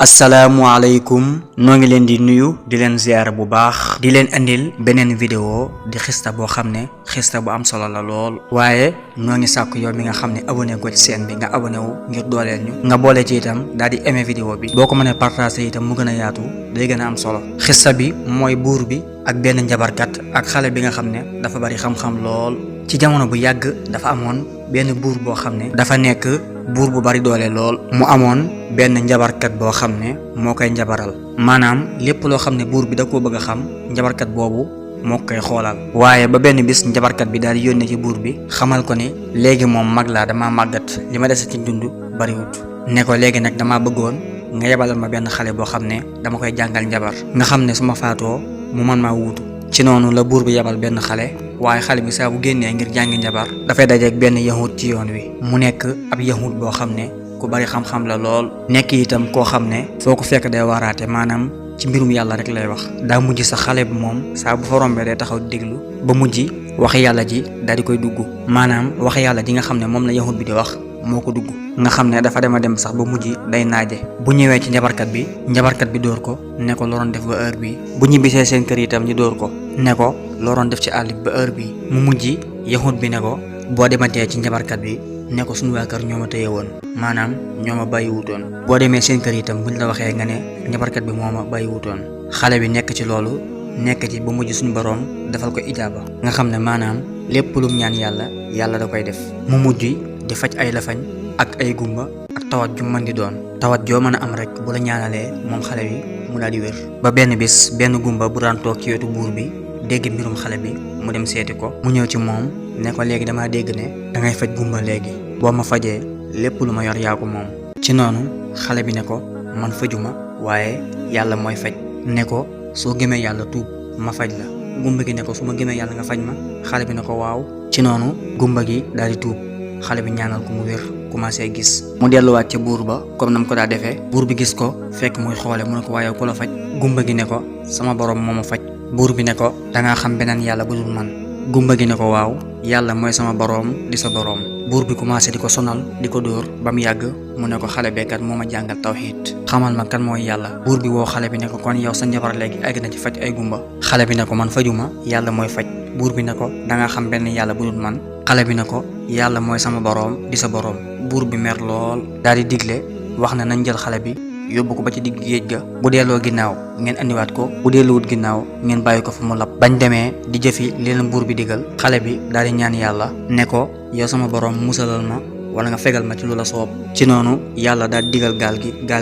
Assalamualaikum, noo ngi leen di nuyu di leen ziar bu baax di leen andil beneen vidéo di xista boo xam ne xista bu am solo la lool waaye noo ngi sàkku yow mi nga xam ne abonné ko ci chaîne bi nga abonné wu ngir dooleel ñu nga boole ci itam daal di aimé vidéo bi boo ko mënee partagé itam mu gën a yaatu day gën a am solo. Xista bi mooy buur bi ak benn njabarkat ak xale bi nga xam ne dafa bari xam-xam lool. ci jamono bu yàgg dafa amoon benn buur boo xam ne dafa nekk buur bu bari doole lool mu amoon benn njabarkat boo xam ne moo koy njabaral maanaam lépp loo xam ne buur bi da koo bëgg a xam njabarkat boobu moo koy xoolal. waaye ba benn bis njabarkat bi daal di yónnee ci buur bi xamal ko ni léegi moom mag laa dama màggat li ma dese ci dund bariwut ne ko léegi nag dama bëggoon nga yebalal ma benn xale boo xam ne dama koy jàngal njabar nga xam ne su ma faatoo mu mën maa wuutu. ci noonu la buur bi yebal benn xale waaye xale bi saa bu génnee ngir jàngi njabar dafay dajeek benn yahut ci yoon wi mu nekk ab yahut boo xam ne ku bari xam-xam la lool nekk itam koo xam ne foo ko fekk day waraate maanaam ci mbirum yàlla rek lay wax. daa mujj sa xale bi moom saa bu fa rombee day taxaw déglu ba mujj wax yàlla ji daal di koy dugg maanaam wax yàlla ji nga xam ne moom la yahut bi di wax moo ko dugg nga xam ne dafa dem sax ba mujj day naaje. bu ñëwee ci njabarkat bi dóor ko ne ko loroon def ba heure bi bu ñibbisee seen kër itam ñu dóor ko ne ko loroon def ci àll bi ba heure bi mu mujj yahut bi ne ko boo dematee ci njabarkat bi ne ko suñu waa kër ñoo ma tëye woon maanaam ñoo ma bàyyi wutoon boo demee seen kër itam buñ la waxee nga ne njabarkat bi moo ma bàyyi wutoon. xale bi nekk ci loolu nekk ci ba mujj suñu boroom defal ko ijaaba nga xam ne maanaam lépp lum ñaan yàlla da koy def mu mujj di faj ay lafañ ak ay gumba ak tawat ju mën di doon tawat joo mën a am rek bu la ñaanalee moom xale bi mu daal di wér. ba benn bis benn gumba bu daan toog ci wetu buur bi dégg mbirum xale bi mu dem seeti ko mu ñëw ci moom ne ko léegi damaa dégg ne dangay faj gumba léegi boo ma fajee lépp lu ma yor yaa ko moom. ci noonu xale bi ne ko man fajuma waaye yàlla mooy faj ne ko soo gëmee yàlla tuub ma faj la. gumba gi ne ko su ma gëmee yàlla nga faj ma xale bi ne ko waaw. ci noonu gumba gi daal di tuub xale bi ñaanal ko mu wér commencé gis mu delluwaat ca buur ba comme nam ko daa defee buur bi gis ko fekk muy xoole mu ne ko waaye ku la faj gumba gi ne ko sama borom moo ma faj. buur bi ne ko dangaa xam beneen yàlla bu dul man gumba gi ne ko waaw yàlla mooy sama boroom di sa boroom. buur bi commencé di ko sonal di ko dóor ba mu yàgg mu ne ko xale beekat moo ma jàngal tawxiid xamal ma kan mooy yàlla. buur bi woo xale bi ne ko kon yow sa njabar léegi egg na ci faj ay gumba. xale bi ne ko man fajuma yàlla mooy faj. buur bi ne ko dangaa xam benn yàlla bu dul man xale bi ne ko yàlla mooy sama boroom di sa boroom. buur bi mer lool daal di digle wax na nañ jël xale bi yóbbu ko ba ci digg géej ga bu delloo ginnaaw ngeen andiwaat ko bu delluwut ginnaaw ngeen bàyyi ko fa mu lab. bañ demee di jëfi leen buur bi digal xale bi daal di ñaan yàlla ne ko yow sama boroom musalal ma wala nga fegal ma ci lu la soob. ci noonu yàlla daal di digal gaal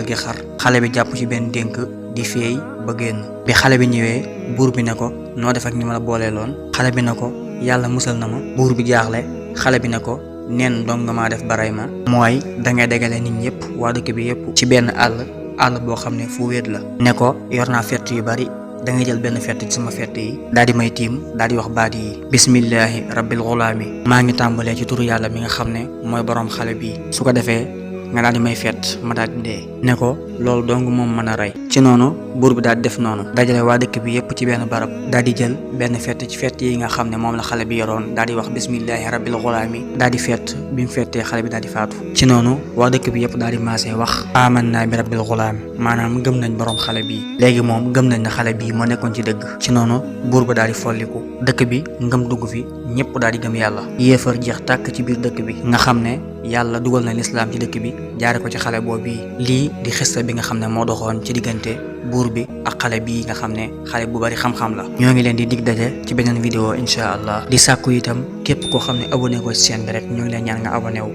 gi xar xale bi jàpp ci benn dénk di feey ba génn. bi xale bi ñëwee buur bi ne ko noo def ak ñi ma la booleeloon xale bi ne ko yàlla musal na ma. buur bi jaaxle xale bi ne ko neen dong nga maa def baray ma mooy dangay dagale nit ñëpp waa dëkk bi yëpp ci benn àll boo xam ne fu wéet la. ne ko yor naa fett yu bari dangay jël benn fett ci sama fett yi daal di may tiim daal di wax baat yi bismillahi rabbil xulaami maa ngi tàmbalee ci turu yàlla mi nga xam ne mooy boroom xale bii su ko defee nga daal di may fett ma daal di dee. ne ko loolu dong moom mën a rey. ci noonu buur bi daal di def noonu dajale waa dëkk bi yëpp ci benn barab daal di jël benn fett ci fett yi nga xam ne moom la xale bi yoroon daal di wax bismillahi rabbil xulaami daal di fett bi mu fettee xale bi daal di faatu. ci noonu waa dëkk bi yëpp daal di maasee wax amanna bi rabbil xulaami maanaam gëm nañ boroom xale bii léegi moom gëm nañ na xale bii moo nekkoon ci dëgg. ci noonu buur ba daal di folliku dëkk bi ngëm dugg fi ñëpp daal di gëm yàlla yéefar jeex tàkk ci biir dëkk bi nga xam ne yàlla dugal na lislaam ci dëkk bi jaare ko ci xale boobu. lii di xista bi nga xam ne moo doxoon ci diggante buur bi ak xale bii nga xam ne xale bu bari xam-xam la. ñoo ngi leen di dig daje ci beneen vidéo incha allah di sàkku itam képp koo xam ne abonné ko ci chaîne bi rek ñoo ngi leen ñaan nga abonné wu.